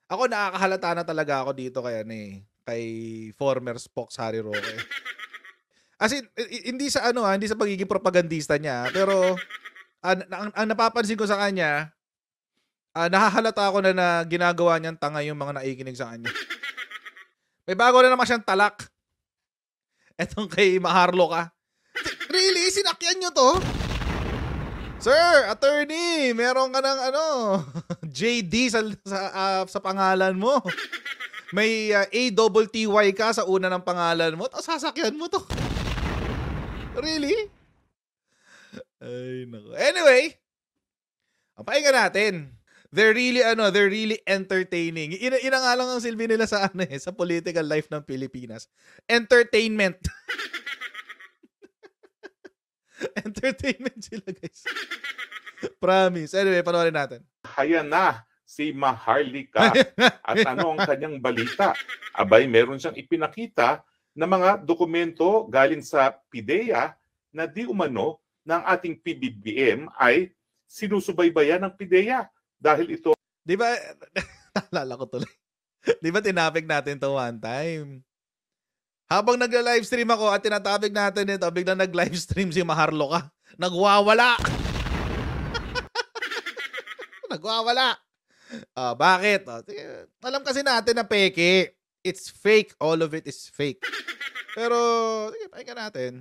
Ako nakakahalata na talaga ako dito kay ano, kay former Spokes Harry Roque. As in, hindi sa ano, hindi sa pagiging propagandista niya, pero, ang napapansin ko sa kanya, nahahalata ko na ginagawa niyang tanga yung mga nakikinig sa kanya. May bago na naman siyang talak, etong kay Maharlika. Really? Sinakyan niyo 'to? Sir, attorney, meron ka ng ano, JD sa pangalan mo. May, ATTY ka sa una ng pangalan mo, tapos sasakyan mo 'to. Really? Ay naku. Anyway, ang pakinggan natin. They're really entertaining. Ina nga lang ang silbi nila sa ano, sa political life ng Pilipinas. Entertainment. Entertainment sila, guys. Promise. Anyway, panoorin natin. Haya na si Maharlika at ano ang kanyang balita. Abay, meron siyang ipinakita na mga dokumento galing sa PIDEA na di umano ng ating PBBM ay sinusubaybayan ng PIDEA dahil ito Di ba, naalala ko tuloy. Di ba tinapik natin to one time? Habang nagla-livestream ako at tinatapik natin ito, biglang nag-livestream si Maharlika. Nagwawala! Nagwawala! Bakit? Alam kasi natin na peke. It's fake. All of it is fake. Pero, sige, pakinggan natin.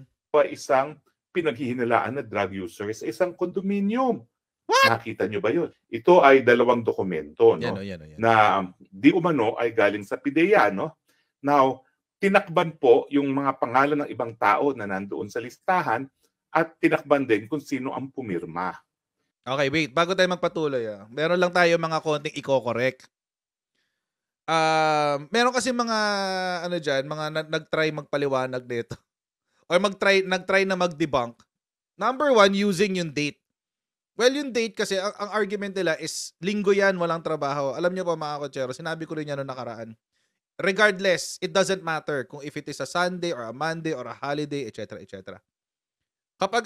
ay isang pinaghihinalaan na drug user sa isang condominium. What? Nakita nyo ba yun? Ito ay dalawang dokumento, no? Yan. Na di umano ay galing sa PIDEA, no? Now, tinakban po yung mga pangalan ng ibang tao na nandoon sa listahan at tinakban din kung sino ang pumirma. Okay, wait. Bago tayo magpatuloy, meron lang tayo mga konting i-correct. Meron kasi mga ano diyan, mga nag-try magpaliwanag nito or nag-try na mag-debunk. Number one, using yung date. Well, yung date kasi ang argument nila is linggo yan, walang trabaho. Alam niyo pa mga kotsero, sinabi ko rin yan noong nakaraan. Regardless, it doesn't matter kung if it is a Sunday or a Monday or a holiday, etc. etc. Kapag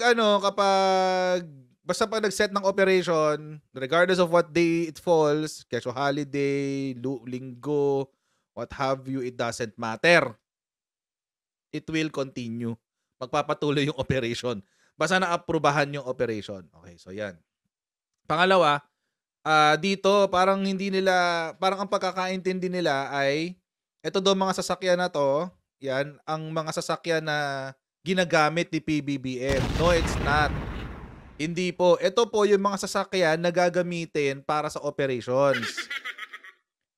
basta pag nag-set ng operation, regardless of what day it falls, keso holiday, linggo, what have you, it doesn't matter. It will continue. Magpapatuloy yung operation. Basta na-aprobahan yung operation. Okay, so yan. Pangalawa, dito parang parang ang pagkakaintindi nila ay ito daw mga sasakyan na to, yan, ang mga sasakyan na ginagamit ni PBBM. No, it's not. Hindi po. Ito po yung mga sasakyan na gagamitin para sa operations.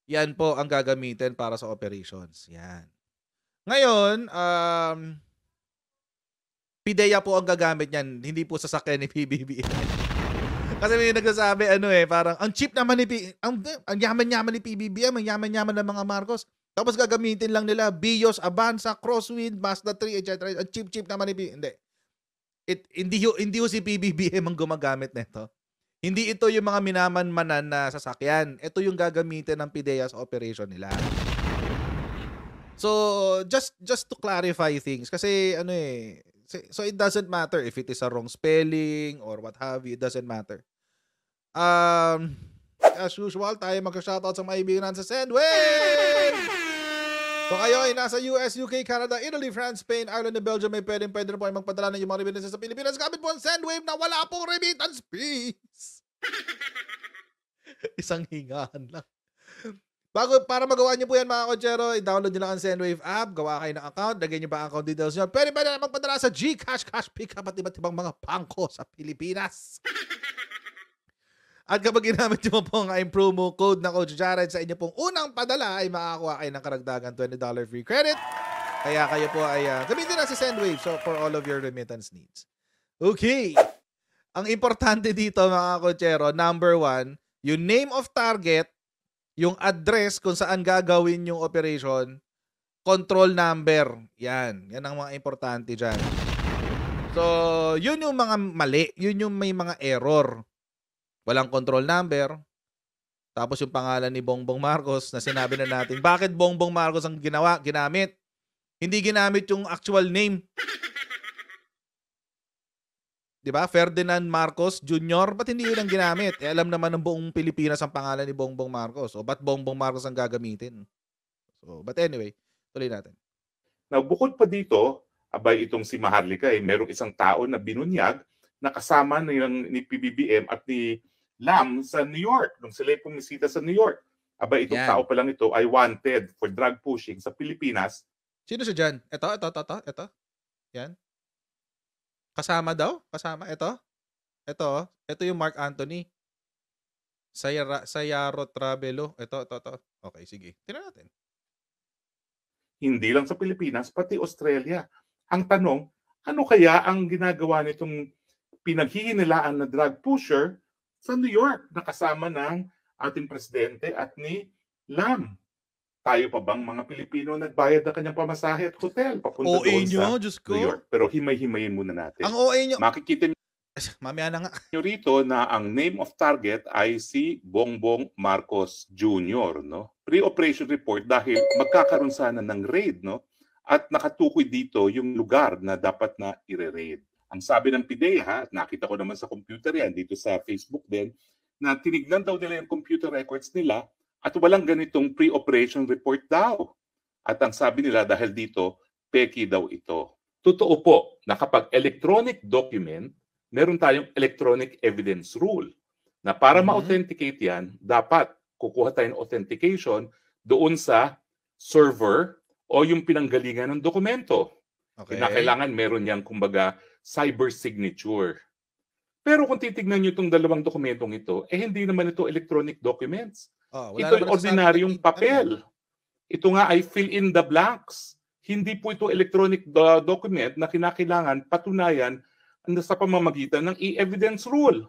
Yan po ang gagamitin para sa operations. Yan. Ngayon, PIDEA po ang gagamit niyan, hindi po sasakyan ni PBBM. Kasi may nagsasabi parang ang cheap naman ang yaman-yaman ni PBBM, ang yaman-yaman ng mga Marcos. Tapos gagamitin lang nila Vios, Avanza, Crosswind, Mazda 3, etc. Ang cheap naman ni PBBM. Hindi ho si PBBM ang gumagamit nito. Hindi ito yung mga minamanmanan na sasakyan. Ito yung gagamitin ng PIDEA sa operation nila. So, just to clarify things kasi so it doesn't matter if it is a wrong spelling or what have you, it doesn't matter. As usual, tayo mag-shoutout sa mga kaibigan sa Sendwave! Kung kayo ay nasa US, UK, Canada, Italy, France, Spain, Ireland, and Belgium, may pwede na po ay magpadala ng yung mga remittances sa Pilipinas. Gamit po ang Sendwave na wala pong remittance fees. Isang hingahan lang. Para magawa niyo po yan mga kotsero, i-download niyo lang ang Sendwave app, gawa kayo ng account, lagay niyo pa ang account details niyo. Pwede na magpadala sa GCash, Cash Pickup at iba't ibang mga pangko sa Pilipinas. At kapag ginamit niyo po ang promo code na Coach Jared sa inyo pong unang padala ay makakuha kayo ng karagdagan $20 free credit. Kaya kayo po ay gamitin na si Sendwave for all of your remittance needs. Okay. Ang importante dito mga kotsero, number one, yung name of target, yung address kung saan gagawin yung operation, control number. Yan ang mga importante dyan. So, yun yung mga mali. Yun yung may mga error. Walang control number. Tapos yung pangalan ni Bongbong Marcos na sinabi na natin, bakit Bongbong Marcos ang ginamit? Hindi ginamit yung actual name. 'Di ba? Ferdinand Marcos Jr. Ba't hindi yun ang ginamit? Eh, alam naman ng buong Pilipinas ang pangalan ni Bongbong Marcos. O ba't Bongbong Marcos ang gagamitin? So, but anyway, tuloy natin. Now, bukod pa dito, abay itong si Maharlika merong isang tao na binunyag na kasama ni PBBM at ni Lam sa New York nung sila pumisita sa New York. Abay itong Yan. tao pa lang ito ay wanted for drug pushing sa Pilipinas. Sino siya dyan? Ito. Yan. Kasama daw? Kasama? Ito? Ito yung Mark Anthony. Sayaro Travelo. Ito. Okay, sige. Tingnan natin. Hindi lang sa Pilipinas, pati Australia. Ang tanong, ano kaya ang ginagawa nitong pinaghihinilaan na drug pusher sa New York na kasama ng ating presidente at ni Lam? Tayo pa bang mga Pilipino nagbayad ng kanyang pamasahe at hotel papunta OA doon nyo, sa Diyos ko. New York? Pero himay-himayin muna natin. Ang OA nyo. Makikita Mamaya na nga. nyo rito na ang name of target ay si Bongbong Marcos Jr. No? Pre-operation report dahil magkakaroon sana ng raid, no? At nakatukoy dito yung lugar na dapat na i-raid. Ang sabi ng PIDEA, nakita ko naman sa computer yan, dito sa Facebook din, na tinignan daw nila yung computer records nila at walang ganitong pre-operation report daw. At ang sabi nila dahil dito, peki daw ito. Totoo po na kapag electronic document, meron tayong electronic evidence rule na para ma-authenticate yan, dapat kukuha tayo ng authentication doon sa server o yung pinanggalingan ng dokumento. Okay. Kailangan meron yan, kumbaga, cyber signature. Pero kung titignan nyo itong dalawang dokumentong ito, hindi naman ito electronic documents. Ito ay ordinaryong papel. Ito nga ay fill in the blanks. Hindi po ito electronic document na kinakailangan patunayan sa pamamagitan ng e-evidence rule.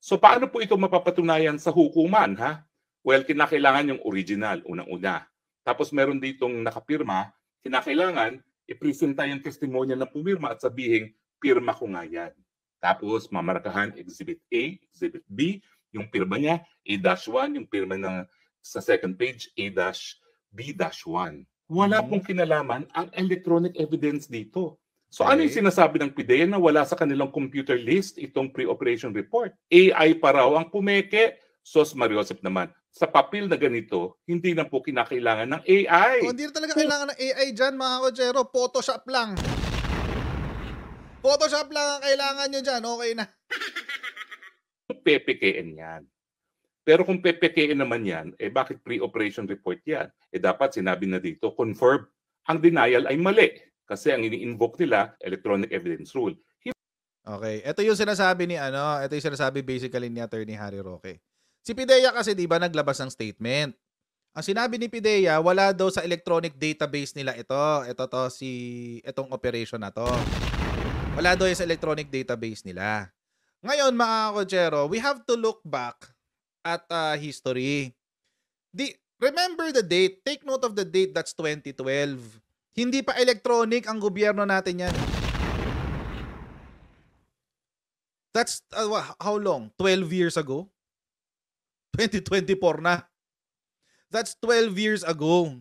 So paano po ito mapapatunayan sa hukuman? Ha? Well, kinakailangan yung original, unang-una. Tapos meron ditong nakapirma, kinakailangan i-presenta yung testimonya na pumirma at sabihin, pirma ko nga yan. Tapos mamarkahan Exhibit A, Exhibit B, yung pirma niya, A-1, yung pirma na sa second page, A-B-1. Wala pong kinalaman ang electronic evidence dito. So ano yung sinasabi ng PIDEA na wala sa kanilang computer list itong pre-operation report? AI pa raw ang pumeke. Sos Mariosep naman, sa papel na ganito, hindi na po kinakailangan ng AI. Hindi na talaga kailangan ng AI dyan, mga kotsero. Photoshop lang. Photoshop lang ang kailangan nyo dyan. Okay na. PPKN yan. Pero kung PPKN naman yan, bakit pre-operation report yan? Dapat sinabi na dito, confirm. Ang denial ay mali. Kasi ang ini-invoke nila, electronic evidence rule. Okay. Ito yung sinasabi ito yung sinasabi basically ni Attorney Harry Roque. Si PIDEA kasi, di ba, naglabas ng statement. Ang sinabi ni PIDEA, wala daw sa electronic database nila ito. Itong operation na to. Wala daw sa electronic database nila. Ngayon, mga kotsero, we have to look back at history. Remember the date. Take note of the date. That's 2012. Hindi pa electronic ang gobyerno natin yan. That's how long? 12 years ago? 2024 na. That's 12 years ago.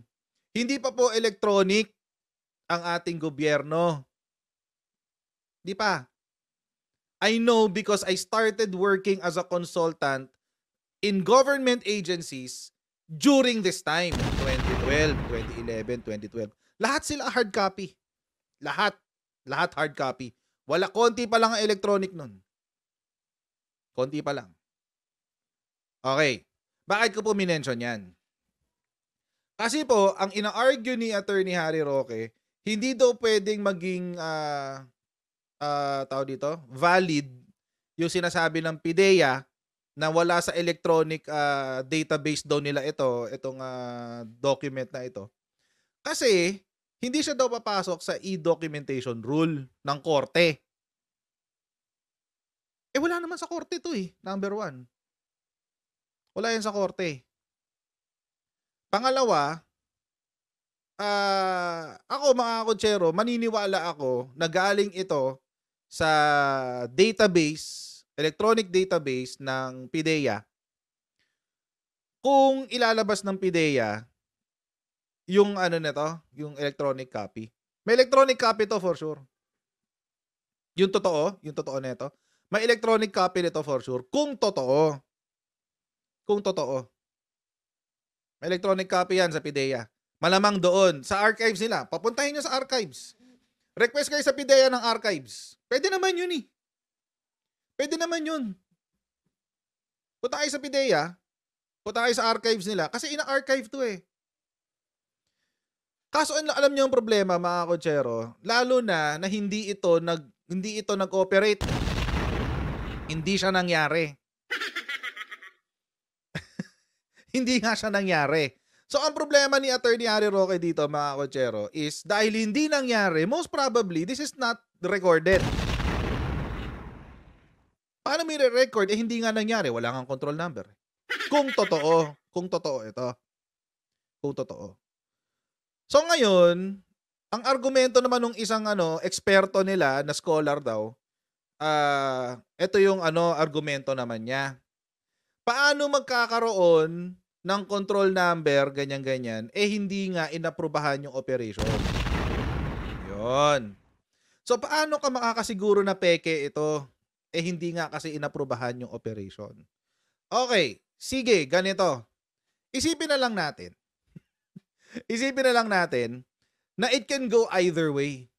Hindi pa po electronic ang ating gobyerno. Di pa. I know because I started working as a consultant in government agencies during this time. 2012, 2011, 2012. Lahat sila hard copy. Lahat hard copy. Konti pa lang ang electronic nun. Konti pa lang. Okay. Bakit ko po minention yan? Kasi po, ang ina-argue ni Attorney Harry Roque, hindi daw pwedeng maging valid yung sinasabi ng PIDEA na wala sa electronic database daw nila itong document na ito. Kasi hindi siya daw papasok sa e-documentation rule ng korte. Wala naman sa korte ito number 1. Wala yan sa korte. Pangalawa, ako mga kotsero, maniniwala ako na galing ito sa database, electronic database ng PIDEA. Kung ilalabas ng PIDEA yung yung electronic copy. May electronic copy to for sure. Yung totoo nito, may electronic copy nito for sure. Kung totoo. May electronic copy yan sa PIDEA. Malamang doon, sa archives nila. Papuntahin nyo sa archives. Request kayo sa PIDEA ng archives. Pwede naman yun eh. Pwede naman yun. Punta kayo sa PIDEA, punta kayo sa archives nila, kasi ina-archive to eh. Kaso alam niyo ang problema, mga kotsero, lalo na hindi ito nag-operate. Hindi siya nangyari. Hindi nga siya nangyari. So ang problema ni Attorney Harry Roque dito, mga kotsero, is dahil hindi nangyari, most probably this is not recorded. Paano may record? Hindi nga nangyari. Wala kang control number. Kung totoo ito. Kung totoo. So ngayon, ang argumento naman ng isang eksperto nila na scholar daw, ito yung argumento naman niya. Paano magkakaroon ng control number, ganyan-ganyan, hindi nga inaprubahan yung operation. Yun. So paano ka makakasiguro na peke ito? Hindi nga kasi inaprubahan yung operation. Okay, sige, ganito. Isipin na lang natin na it can go either way.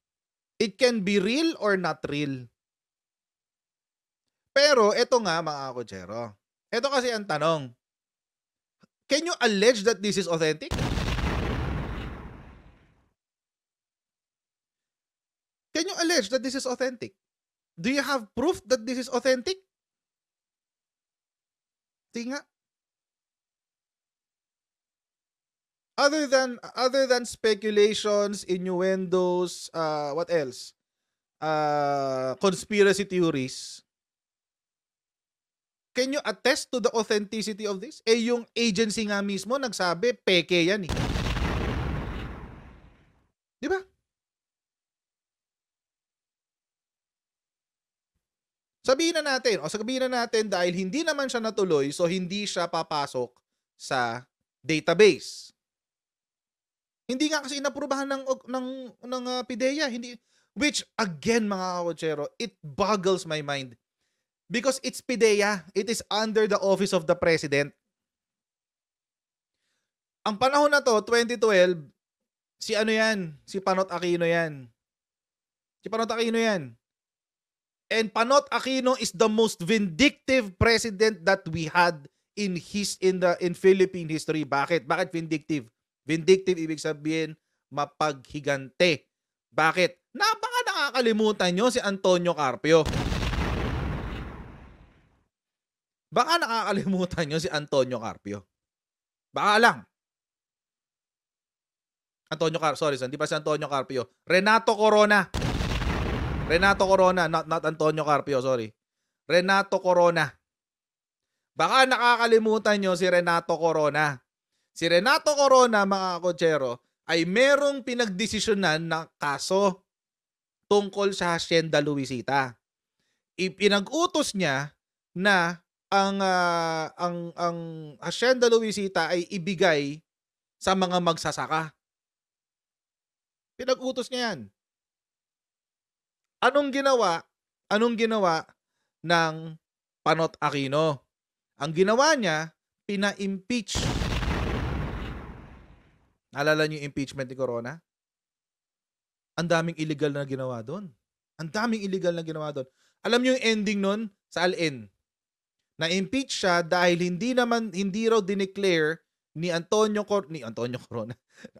It can be real or not real. Pero ito nga, mga kotsero. Ito kasi ang tanong. Can you allege that this is authentic? Can you allege that this is authentic? Do you have proof that this is authentic? Sige nga. Other than speculations, innuendos, what else? Conspiracy theories. Can you attest to the authenticity of this? Yung agency nga mismo nagsabi, peke yan eh. Di ba? Sabihin na natin dahil hindi naman siya natuloy, so hindi siya papasok sa database. Hindi nga kasi inaprubahan ng PIDEA, which again, mga kakotsero, it boggles my mind. Because it's PIDEA, it is under the office of the president. Ang panahon na to, 2012, si Panot Aquino yan. And Panot Aquino is the most vindictive president that we had in Philippine history. Bakit? Bakit vindictive? Vindictive ibig sabihin mapaghigante. Bakit? Baka nakakalimutan nyo si Antonio Carpio. Baka nakakalimutan nyo si Antonio Carpio. Baka lang. Hindi pa si Antonio Carpio. Renato Corona, not Antonio Carpio, sorry. Renato Corona. Baka nakakalimutan nyo si Renato Corona. Si Renato Corona, mga kotsero, ay merong pinagdesisyonan na kaso tungkol sa Hacienda Luisita. Ipinag-utos niya na ang Hacienda Luisita ay ibigay sa mga magsasaka. Pinag-utos niya yan. Anong ginawa ng Panot Aquino? Ang ginawa niya, pina-impeach. Naalala niyo yung impeachment ni Corona? Ang daming illegal na ginawa doon. Alam niyo yung ending nun? Sa ALN. Na-impeach siya dahil hindi raw dineclare ni Antonio Corona.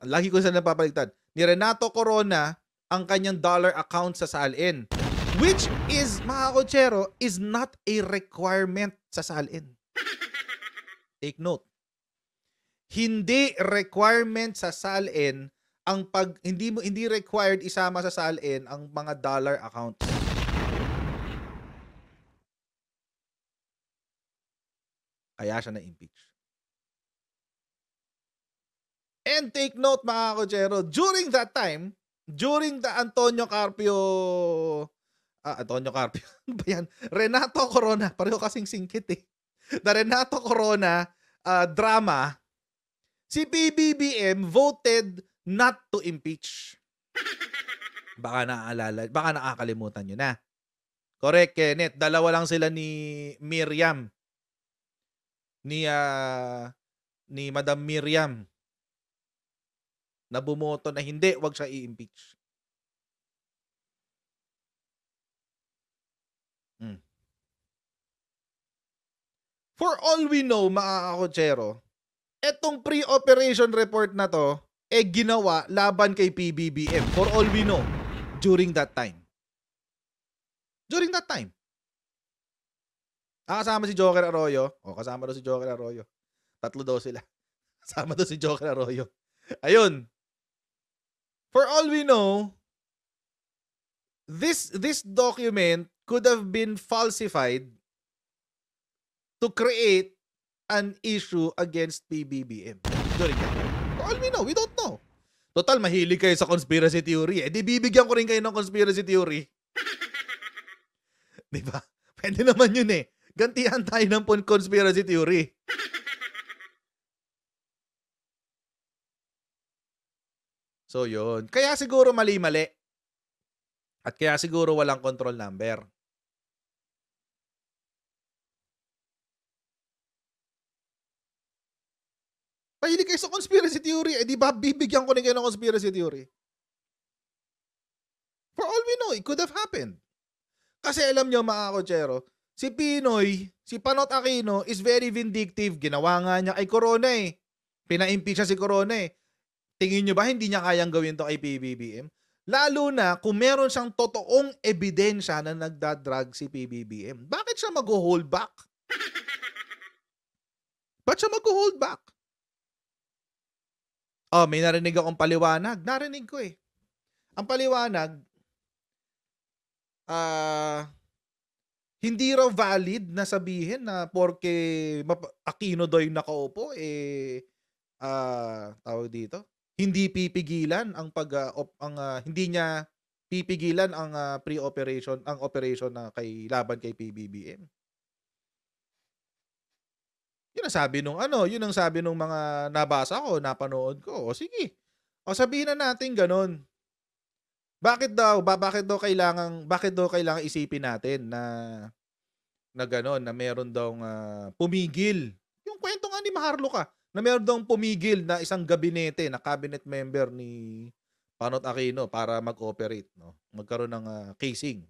Lagi ko sa napapaligtad. Ni Renato Corona ang kanyang dollar account sa SALN. Which is, mga kotsero, is not a requirement sa SALN. Take note. Hindi requirement sa SALN ang hindi required isama sa SALN ang mga dollar accounts. Kaya siya na-impeach. And take note, mga kotsero, during that time, during the Antonio Carpio, ano ba yan? Renato Corona, pareho kasing singkit eh. The Renato Corona drama, si PBBM voted not to impeach. Baka nakakalimutan nyo na. Correct, Kenneth. Dalawa lang sila ni Miriam. Ni Madam Miriam na bumoto na hindi, wag siya i-impeach. For all we know, mga kakotsero, etong pre-operation report na to, ginawa laban kay PBBM. For all we know, during that time. During that time. Kasama si Joker Arroyo. Kasama daw si Joker Arroyo. Tatlo daw sila. Kasama daw si Joker Arroyo. Ayun. For all we know, this document could have been falsified to create an issue against PBBM during that time. For all we know, we don't know. Total, mahilig kayo sa conspiracy theory. Di bibigyan ko rin kayo ng conspiracy theory. Di ba? Pwede naman yun eh. Gantihan tayo ng conspiracy theory. So yun. Kaya siguro mali-mali. At kaya siguro walang control number. Mahilig kayo sa conspiracy theory. Di ba bibigyan ko rin kayo ng conspiracy theory? For all we know, it could have happened. Kasi alam nyo, mga kotsero, si Pinoy, si Panot Aquino is very vindictive. Ginawa nga niya kay Corona eh. Pina-impeach siya si Corona eh. Tingin nyo ba hindi niya kayang gawin to kay PBBM? Lalo na kung meron siyang totoong ebidensya na nagdadrag si PBBM. Bakit siya mag-hold back? Ba't siya mag-hold back? May narinig akong paliwanag. Narinig ko eh. Ang paliwanag, hindi raw valid na sabihin na porke Aquino daw yung nakaupo, tawag dito, hindi pipigilan ang hindi niya pipigilan ang pre-operation, ang operation na laban kay PBBM. Yun ang sabi yun ang sabi nung mga nabasa ko, napanood ko. O sige. O sabihin na natin ganun. Bakit daw kailangan isipin natin na gano'n, na meron daw pumigil. Yung kwento nga ni Maharlika, na meron daw pumigil na isang gabinete na cabinet member ni Panot Aquino para mag-operate, no? Magkaroon ng casing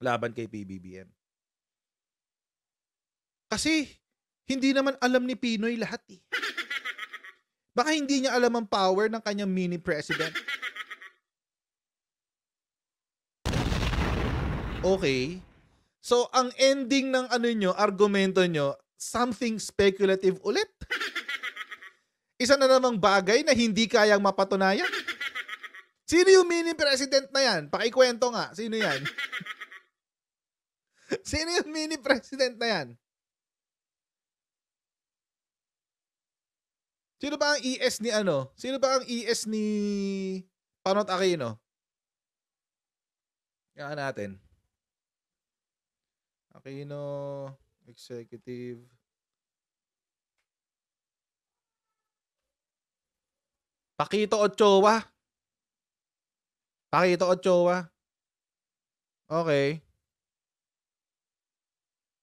laban kay PBBM. Kasi hindi naman alam ni Pinoy lahat eh. Baka hindi niya alam ang power ng kanyang mini president. Okay. So, ang ending ng argumento nyo, something speculative ulit. Isa na namang bagay na hindi kayang mapatunayan. Sino yung mini president na yan? Pakikwento nga. Sino yan? Sino yung mini president na yan? Sino ba ang ES ni Sino ba ang ES ni Panot Aquino? Yan natin. Aquino, executive. Paquito Ochoa. Okay.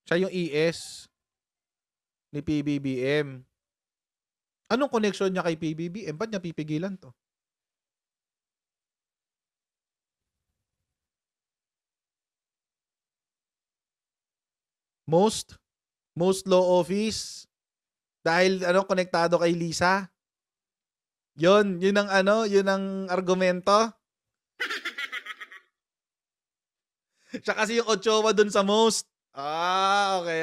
Siya yung ES ni PBBM. Anong connection niya kay PBBM? Ba't niya pipigilan to? Most law office. Dahil konektado kay Lisa. Yun ang argumento. Siya kasi yung Ochoa dun sa most. Okay.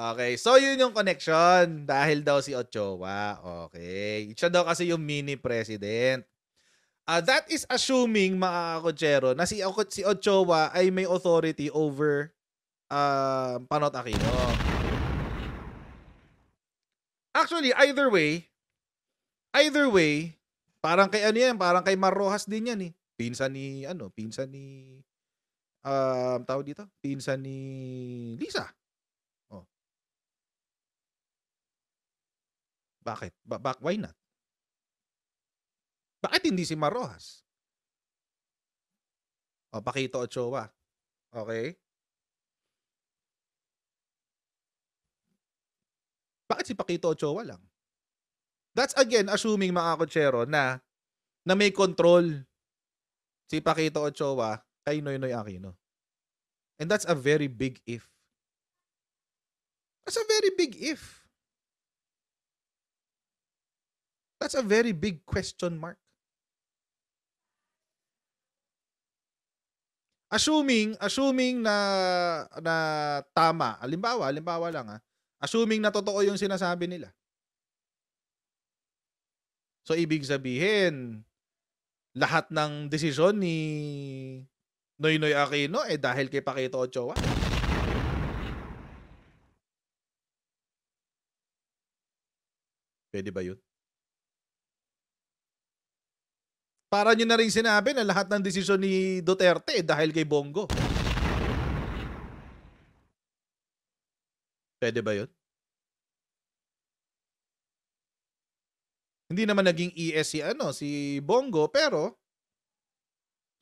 Okay, so yun yung connection dahil daw si Ochoa. Okay. Siya daw kasi yung mini president. That is assuming, mga kotsero, na si Ochoa ay may authority over Panot Aquino. Actually, either way, parang kay parang kay Mar Rojas din yan eh. Pinsan ni tawag dito, pinsan ni Lisa. Bakit? Why not? Bakit hindi si Mar Rojas? O, Paquito Ochoa. Okay? Bakit si Paquito Ochoa lang? That's again assuming mga kotsero na may control si Paquito Ochoa kay Noynoy Aquino. And that's a very big if. That's a very big if. That's a very big question mark. Assuming na tama, halimbawa lang assuming na totoo yung sinasabi nila. So ibig sabihin, lahat ng desisyon ni Noynoy Aquino dahil kay Paquito Ochoa. Pwede ba yun? Para nyo na rin sinabi na lahat ng desisyon ni Duterte dahil kay Bongo. Pwede ba yun? Hindi naman naging ES si Bongo, pero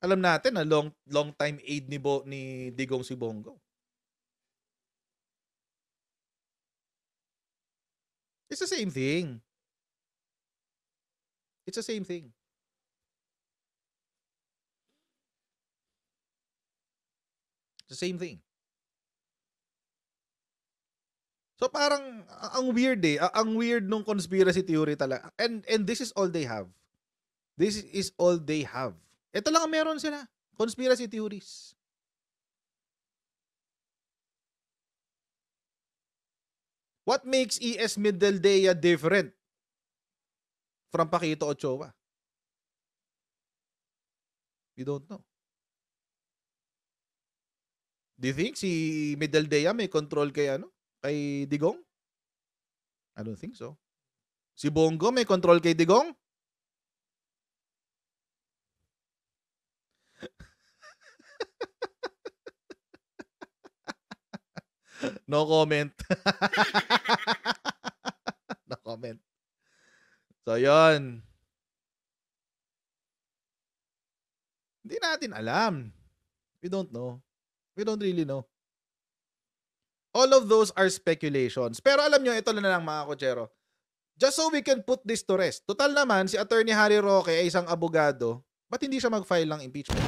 alam natin na long time aid ni Digong si Bongo. It's the same thing. It's the same thing. It's the same thing. So parang ang weird ang weird nung conspiracy theory talaga. And this is all they have. This is all they have. Ito lang ang meron sila. Conspiracy theories. What makes ES Middledea different from Paquito Ochoa? You don't know. Do you think si Middledea may control kay kay Digong? I don't think so. Si Bongo may control kay Digong? No comment. No comment. So, yon. Hindi natin alam. We don't know. We don't really know. All of those are speculations. Pero alam nyo, ito na lang mga kotsero. Just so we can put this to rest. Total naman, si Attorney Harry Roque ay isang abogado. Ba't hindi siya mag-file ng impeachment?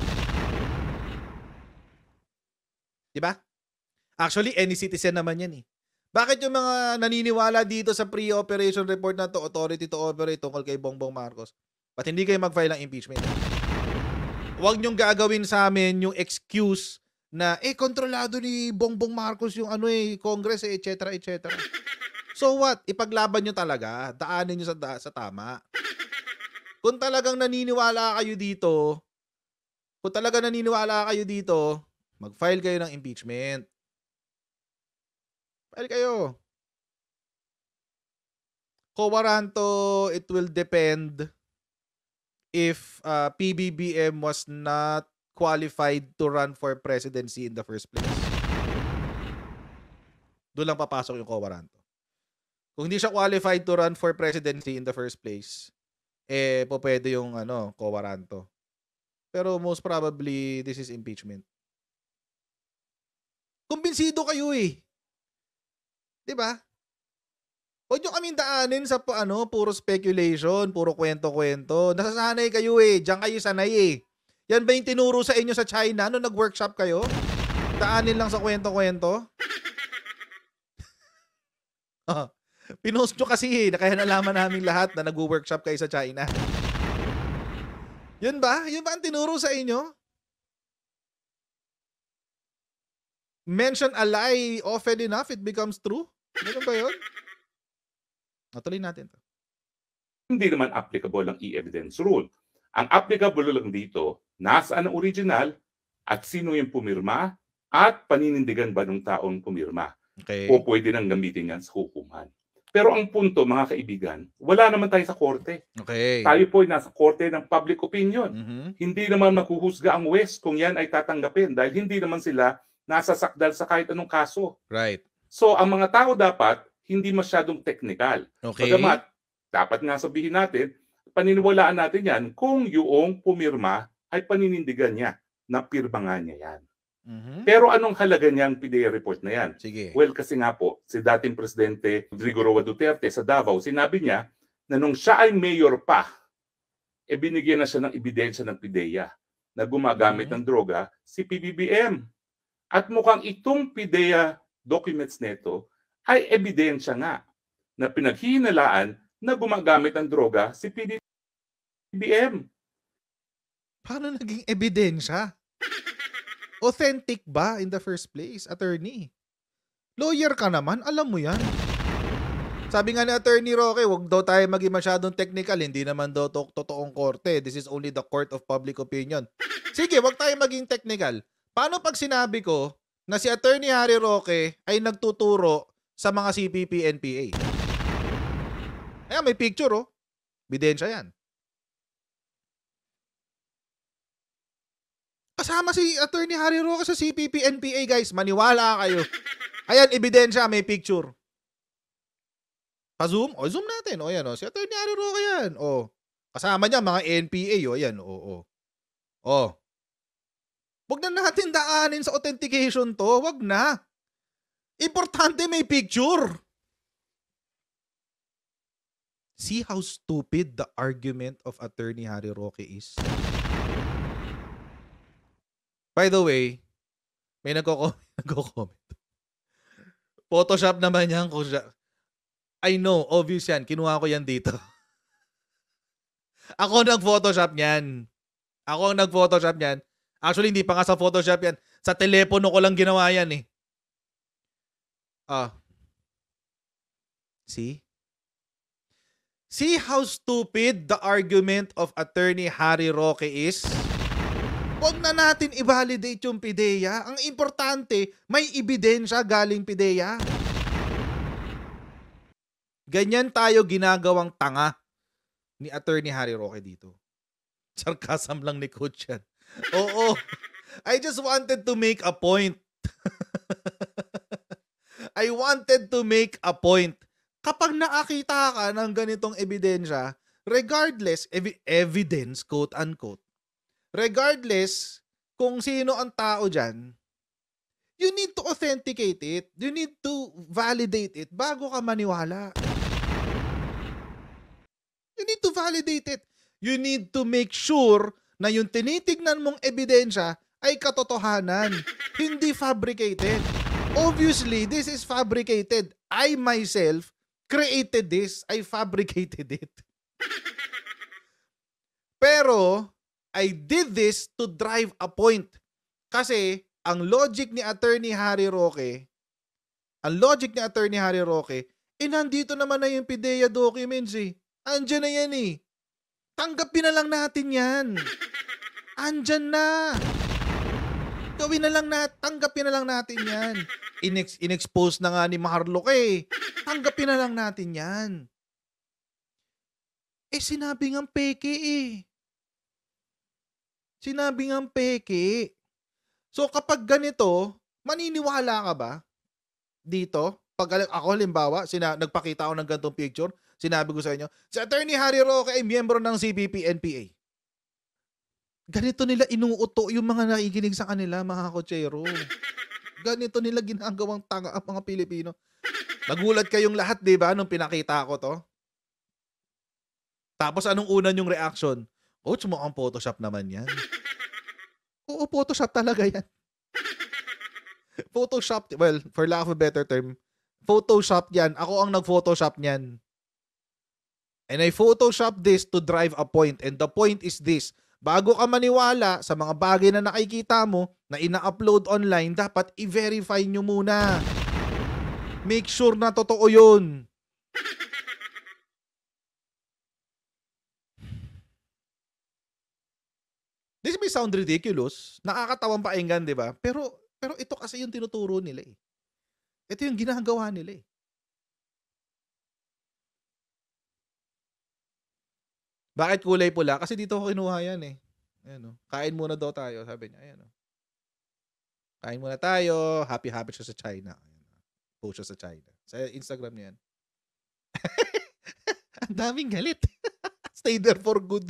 Diba? Actually, any citizen naman yan eh. Bakit yung mga naniniwala dito sa pre-operation report na to, authority to operate tungkol kay Bongbong Marcos, ba't hindi kayo mag-file ng impeachment? Huwag nyong gagawin sa amin yung excuse na kontrolado ni Bongbong Marcos yung Congress etc. etc. So what? Ipaglaban nyo talaga. Daanin nyo sa tama. Kung talagang naniniwala kayo dito, mag-file kayo ng impeachment. File kayo. Cowaranto, it will depend if PBBM was not qualified to run for presidency in the first place. Doon lang papasok yung Cowaranto. Kung hindi siya qualified to run for presidency in the first place, pwede yung Cowaranto. Pero most probably, this is impeachment. Kumbinsido kayo eh. Diba? Huwag nyo kaming daanin sa puro speculation, puro kwento-kwento. Nasasanay kayo eh. Diyan kayo sanay eh. Yan ba yung tinuro sa inyo sa China? Nag-workshop kayo? Daanin lang sa kwento-kwento? Pinost nyo kasi eh. Kaya nalaman namin lahat na nag-workshop kayo sa China. Yun ba? Yun ba ang tinuro sa inyo? Mention a lie often enough, it becomes true? Ganun ba yun? Natuloy natin to. Hindi naman applicable ang e-evidence rule. Ang applicable lang dito, nasaan ang original at sino yung pumirma at paninindigan ba ng taong pumirma. Okay. O pwede nang gamitin yan sa hukuman. Pero ang punto, mga kaibigan, wala naman tayo sa korte. Okay. Tayo po ay nasa korte ng public opinion. Mm-hmm. Hindi naman makuhusga ang West kung yan ay tatanggapin dahil hindi naman sila nasa sakdal sa kahit anong kaso. Right. So, ang mga tao dapat hindi masyadong technical. Okay. Bagamat, dapat nga sabihin natin, paniniwalaan natin yan kung yung pumirma ay paninindigan niya na pirma nga niya yan. Mhm. Pero anong halaga niyang PDEA report na yan? Sige. Well, kasi nga po, si dating Presidente Rodrigo Roa Duterte sa Davao, sinabi niya na nung siya ay mayor pa, binigyan na siya ng ebidensya ng PDEA na gumagamit ng droga si PBBM. At mukhang itong PDEA documents nito ay ebidensya nga na pinaghihinalaan na gumagamit ng droga si PBBM. Paano naging ebidensya? Authentic ba in the first place, attorney? Lawyer ka naman, alam mo yan. Sabi nga ni Attorney Roque, wag daw tayo maging masyadong technical, hindi naman daw totoong korte. This is only the court of public opinion. Sige, wag tayo maging technical. Paano pag sinabi ko na si Attorney Harry Roque ay nagtuturo sa mga CPP, NPA? Ayan, may picture oh. Ebidensya yan. Kasama si Attorney Harry Roque sa CPP, NPA, guys. Maniwala kayo. Ayan, ebidensya, may picture. Pa-zoom? O, zoom natin. O, ayan, o. Si Attorney Harry Roque yan. O. Kasama niya, mga NPA, o. Ayan, o. O. Wag na natin daanin sa authentication to. Wag na. Importante may picture. See how stupid the argument of Attorney Harry Roque is? By the way, may nagko-comment. Photoshop naman yan kung siya. I know, obvious yan. Kinuha ko yan dito. Ako nag-Photoshop niyan. Ako ang nag-Photoshop niyan. Actually, hindi pa nga sa Photoshop yan. Sa telepono ko lang ginawa yan eh. See? See how stupid the argument of Attorney Harry Roque is? Huwag na natin i-validate yung PDEA. Ang importante, may ebidensya galing PDEA. Ganyan tayo ginagawang tanga ni Attorney Harry Roque dito. Sarcasm lang ni Coach yan. Oo. I just wanted to make a point. I wanted to make a point. Kapag nakakita ka ng ganitong ebidensya, regardless, evidence, quote-unquote, regardless kung sino ang tao dyan, you need to authenticate it. You need to validate it bago ka maniwala. You need to validate it. You need to make sure na yung tinitignan mong ebidensya ay katotohanan, hindi fabricated. Obviously, this is fabricated. I myself created this. I fabricated it. Pero, I did this to drive a point. Kasi, ang logic ni Attorney Harry Roque, nandito naman na yung PDEA documents eh. Andyan na yan eh. Tanggapin na lang natin yan. Andyan na. Gawin na lang tanggapin na lang natin yan. Inexpose na nga ni Maharlok eh. Tanggapin na lang natin yan. Sinabi ngang peke eh. Sinabi ngang peke. So kapag ganito, maniniwala ka ba dito? Pag ako halimbawa, nagpakita ako ng ganitong picture, sinabi ko sa inyo, si Attorney Harry Roque ay miyembro ng CPP, NPA. Ganito nila inuuto yung mga nakikinig sa kanila, mga kotsero. Ganito nila ginagawang tanga ang mga Pilipino. Nagulat kayong lahat, di ba, nung pinakita ko to? Tapos anong una yung reaction? Coach, mukhang Photoshop naman yan. Oo, Photoshop talaga yan. Photoshop, well, for lack of a better term, Photoshop yan. Ako ang nag-Photoshop niyan. And I Photoshop this to drive a point. And the point is this. Bago ka maniwala sa mga bagay na nakikita mo na ina-upload online, dapat i-verify nyo muna. Make sure na totoo yun. This may sound ridiculous. Nakakatawang painggan, di ba? Pero ito kasi yung tinuturo nila eh. Ito yung ginagawa nila eh. Bakit kulay pula? Kasi dito ko kinuha yan eh. Ayan, oh. Kain muna daw tayo, sabi niya. Ayan, oh. Kain muna tayo. Happy siya sa China. Ayan, oh. Post siya sa China. Sa Instagram niya yan. Ang daming galit. Stay there for good.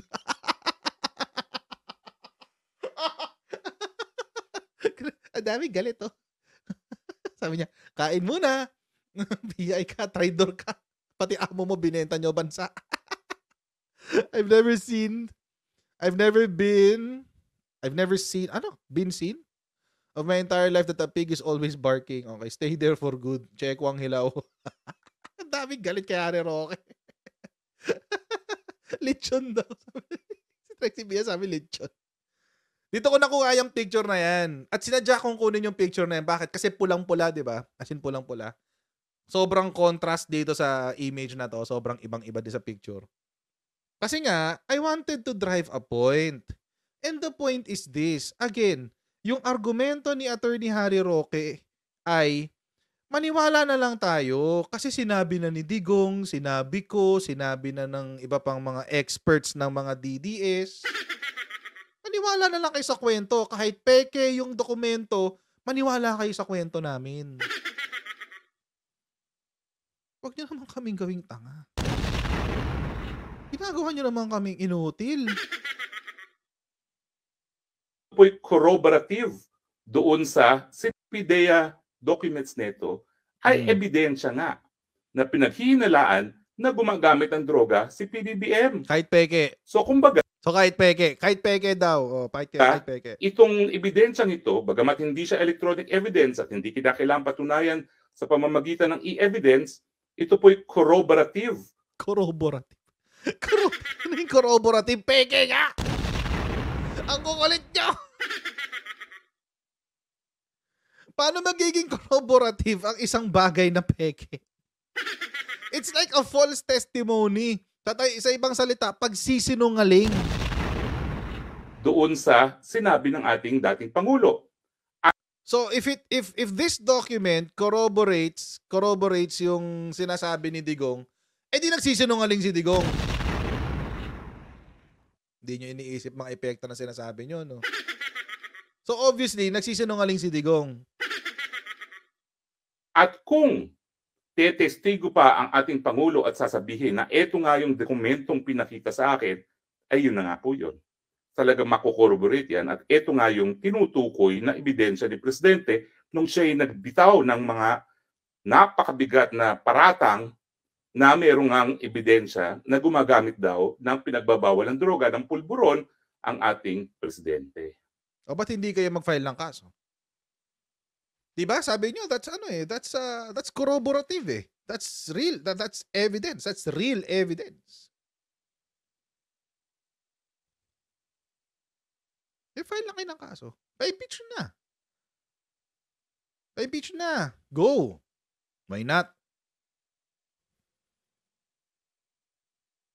Ang dami galit, oh. Sabi niya, kain muna. PI ka, traidor ka. Pati amo mo, binenta nyo bansa. I've never seen been seen of my entire life that a pig is always barking. Okay, stay there for good. Check Wang Hilaw. Ang daming galit kay Harry Roque. Lechon daw. Si Trexie Bia sabi lechon. Dito ko nakuha yung picture na yan. At sinadya kong kunin yung picture na yan. Bakit? Kasi pulang-pula, di ba? As in pulang-pula. Sobrang contrast dito sa image na to. Sobrang ibang-iba din sa picture. Kasi nga, I wanted to drive a point. And the point is this. Again, yung argumento ni Attorney Harry Roque ay maniwala na lang tayo kasi sinabi na ni Digong, sinabi ko, sinabi na ng iba pang mga experts ng mga DDS. Maniwala na lang kayo sa kwento. Kahit peke yung dokumento, maniwala kayo sa kwento namin. Huwag niyo naman kaming gawing tanga. Ginagawa niyo naman kaming inutil. Po'y corroborative doon sa PIDEA documents nito ay ebidensya nga na pinaghihinalaan na gumagamit ng droga si PBBM. Kahit peke. So kumbaga, kahit peke daw. Kahit peke. Itong ebidensyang ito, bagamat hindi siya electronic evidence at hindi kinakailangan patunayan sa pamamagitan ng e-evidence, ito po'y corroborative. Corroborative? Ano yung corroborative? Peke nga! Ang kukulit nyo! Paano magiging corroborative ang isang bagay na peke? It's like a false testimony. Sa ibang salita, pagsisinungaling. Doon sa sinabi ng ating dating Pangulo. So if this document corroborates yung sinasabi ni Digong, di nagsisinungaling si Digong. Hindi nyo iniisip mga epekto na sinasabi nyo, no? So obviously, nagsisinungaling si Digong. At kung tetestigo pa ang ating Pangulo at sasabihin na eto nga yung dokumentong pinakita sa akin, ay yun na nga po yun. Talaga makukorroborate yan at eto nga yung tinutukoy na ebidensya ni Presidente nung siya'y nagbitaw ng mga napakabigat na paratang na merong ang ebidensya na gumagamit daw ng pinagbabawal ng droga ng pulburon ang ating Presidente. O ba't hindi kayo mag-file ng kaso? Diba? Sabi nyo, that's corroborative eh. That's real. That's evidence. That's real evidence. File lang kayo ng kaso. Pa-impeach na. Pa-impeach na. Go. Why not?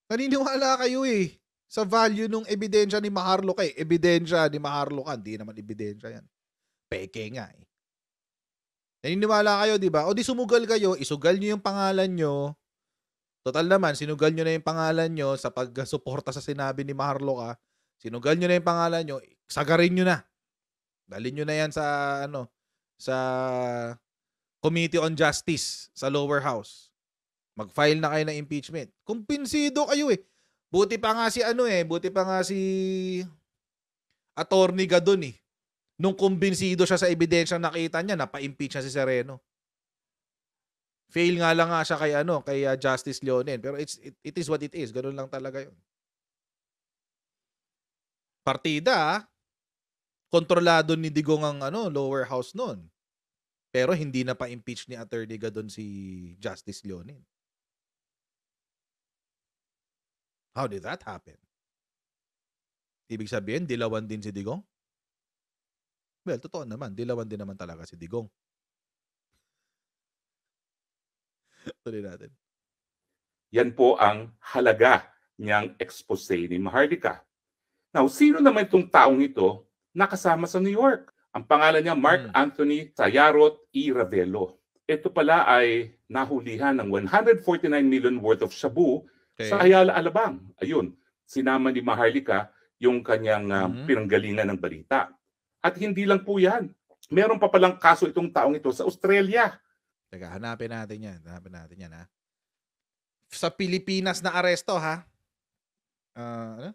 Naniniwala kayo eh sa value nung ebidensya ni Maharlika eh. Ebidensya ni Maharlika. Hindi naman ebidensya yan. Peke nga eh. Naniniwala kayo, di ba? O di sumugal kayo, isugal nyo yung pangalan nyo. Total naman, sinugal nyo na yung pangalan nyo sa pagsuporta sa sinabi ni Maharlika. Sinugal nyo na yung pangalan nyo, sagarin nyo na. Dalhin nyo na yan sa, sa Committee on Justice sa lower house. Mag-file na kayo ng impeachment. Kumpinsido kayo eh. Buti pa nga si Attorney Gadon eh. Nung kumbinsido siya sa ebidensyang nakita niya, napa-impeach na si Sereno. Fail nga lang siya kay Justice Leonen. Pero it is what it is. Ganun lang talaga yun. Partida, kontrolado ni Digong ang lower house noon. Pero hindi na pa-impeach ni Attorney Gadon si Justice Leonen. How did that happen? Ibig sabihin, dilawan din si Digong? Well, totoo naman. Dilawan din naman talaga si Digong. Tuloy natin. Yan po ang halaga niyang expose ni Maharlika. Now, sino naman itong taong ito nakasama sa New York? Ang pangalan niya, Mark Anthony Sayarot E. Ravelo. Ito pala ay nahulihan ng 149 million worth of shabu sa Ayala, Alabang. Ayun, sinama ni Maharlika yung kanyang pinanggalingan ng balita. At hindi lang po yan. Meron pa palang kaso itong taong ito sa Australia. Teka, hanapin natin yan. Ha? Sa Pilipinas na aresto, ha? Ano?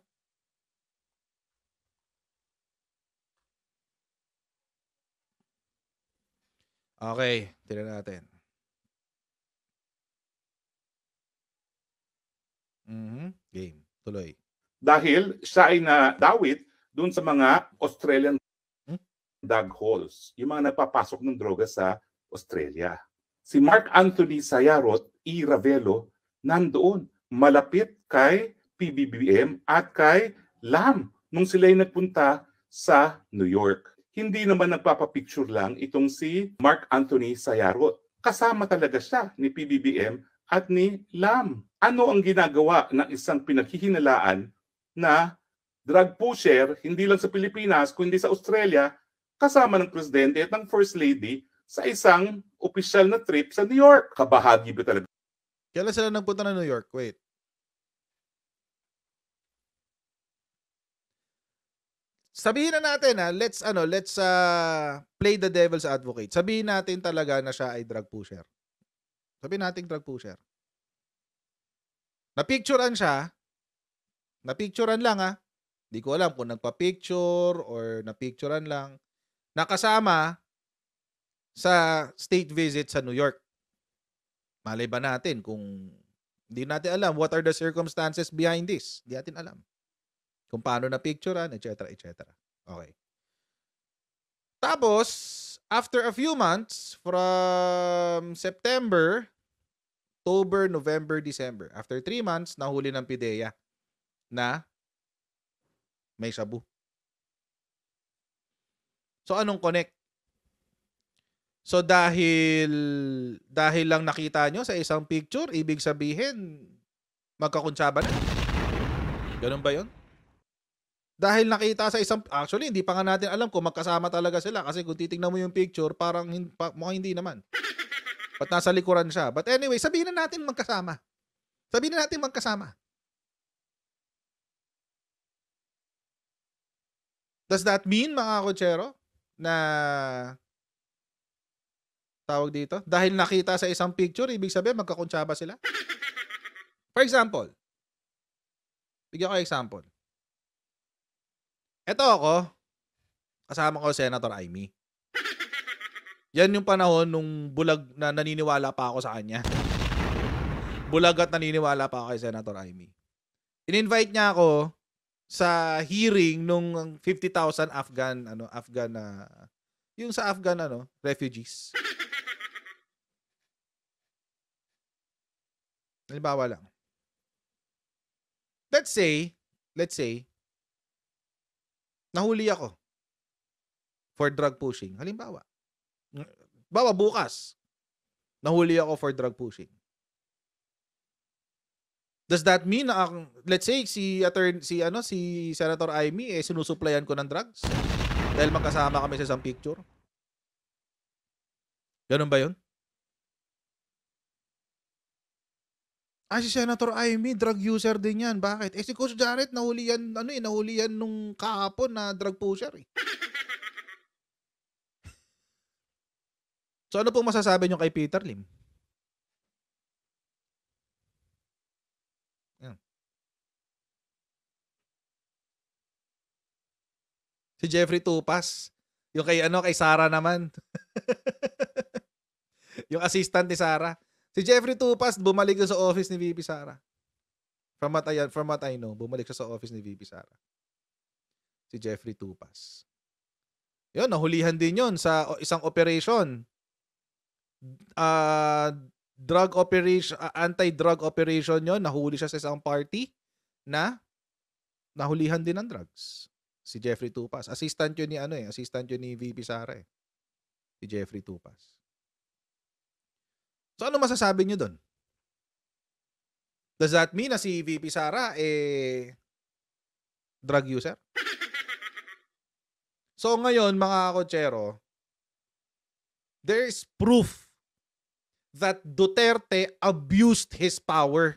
Okay, tingnan natin. Game. Tuloy. Dahil siya ay nadawit dun sa mga Australian drug halls, yung mga nagpapasok ng droga sa Australia. Si Mark Anthony Sayarot E. Ravelo nandoon malapit kay PBBM at kay LAM nung sila'y nagpunta sa New York. Hindi naman nagpapapicture lang itong si Mark Anthony Sayarot. Kasama talaga siya ni PBBM at ni LAM. Ano ang ginagawa ng isang pinaghihinalaan na drug pusher, hindi lang sa Pilipinas, kundi sa Australia, kasama ng presidente at ng first lady sa isang opisyal na trip sa New York? Kabahagi ba talaga? Kailan sila nagpunta na New York? Wait. Sabihin na natin let's play the devil's advocate. Sabihin natin talaga na siya ay drug pusher. Sabihin natin drug pusher. Napicturean siya. Napicturean lang Hindi ko alam kung nagpa-picture or napicturean lang. Nakasama sa state visit sa New York. Malay ba natin kung hindi natin alam what are the circumstances behind this? Hindi natin alam. Kung paano na-picturean, etc. etc. Okay. Tapos, after a few months, from September, October, November, December, after 3 months, nahuli ng PIDEA na may shabu. So, anong connect? So, dahil lang nakita nyo sa isang picture, ibig sabihin, magkakuntsaba na. Ganun ba yun? Dahil nakita sa isang, actually, hindi pa nga natin alam kung magkasama talaga sila kasi kung titingnan mo yung picture, parang mukhang hindi naman. Ba't nasa likuran siya? But anyway, sabihin na natin magkasama. Sabihin na natin magkasama. Does that mean, mga kotsero, na tawag dito? Dahil nakita sa isang picture, ibig sabihin magkakuntsaba sila? For example, bigyan ko example. Ito ako, kasama ko Senator Amy. Yan yung panahon nung bulag na naniniwala pa ako sa kanya. Bulag at naniniwala pa ako kay Senator Amy. In-invite niya ako sa hearing nung 50,000 yung sa Afghan refugees. Halimbawa lang. Let's say, nahuli ako for drug pushing. Halimbawa. Bukas, nahuli ako for drug pushing. Does that mean na let's say si Senator Amy sinusuplayan ko ng drugs dahil magkasama kami sa isang picture? Ganun ba 'yun? Si Senator Amy drug user din 'yan. Bakit? Si Coach Jarrett nahuli yan nung kahapon na drug pusher . So ano pong masasabi niyo kay Peter Lim? Si Jeffrey Tupas. Yung kay Sara naman. Yung assistant ni Sara. Si Jeffrey Tupas bumalik sa office ni VP Sara. From what I know, bumalik siya sa office ni VP Sara. Si Jeffrey Tupas. Yun, nahulihan din yun sa isang operation. Drug operation, anti-drug operation yun. Nahuli siya sa isang party na nahulihan din ng drugs. Si Jeffrey Tupas. Assistant yun ni VP Sara . Si Jeffrey Tupas. So ano masasabi niyo doon? Does that mean na si VP Sara drug user? So ngayon, mga kotsero, there is proof that Duterte abused his power.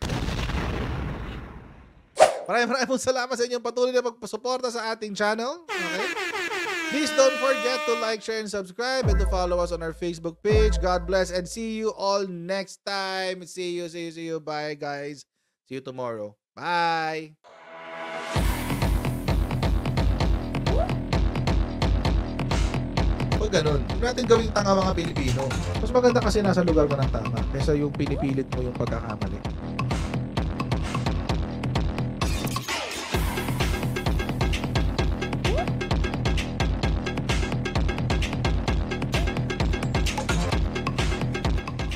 Maraming salamat sa inyong patuloy na pagpasuporta sa ating channel. Okay? Please don't forget to like, share, and subscribe and to follow us on our Facebook page. God bless and see you all next time. See you. Bye, guys. See you tomorrow. Bye. Pag ganun. Huwag natin gawing tanga mga Pilipino. Mas maganda kasi nasa lugar mo ng tama kaysa yung pinipilit mo yung pagkakamali.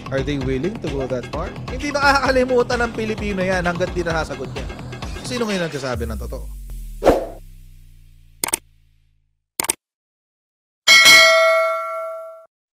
Are they willing to go that far? Hindi nakakalimutan ng Pilipino yan hanggat di nasasagot niya. Sino ngayon nagsasabi ng totoo?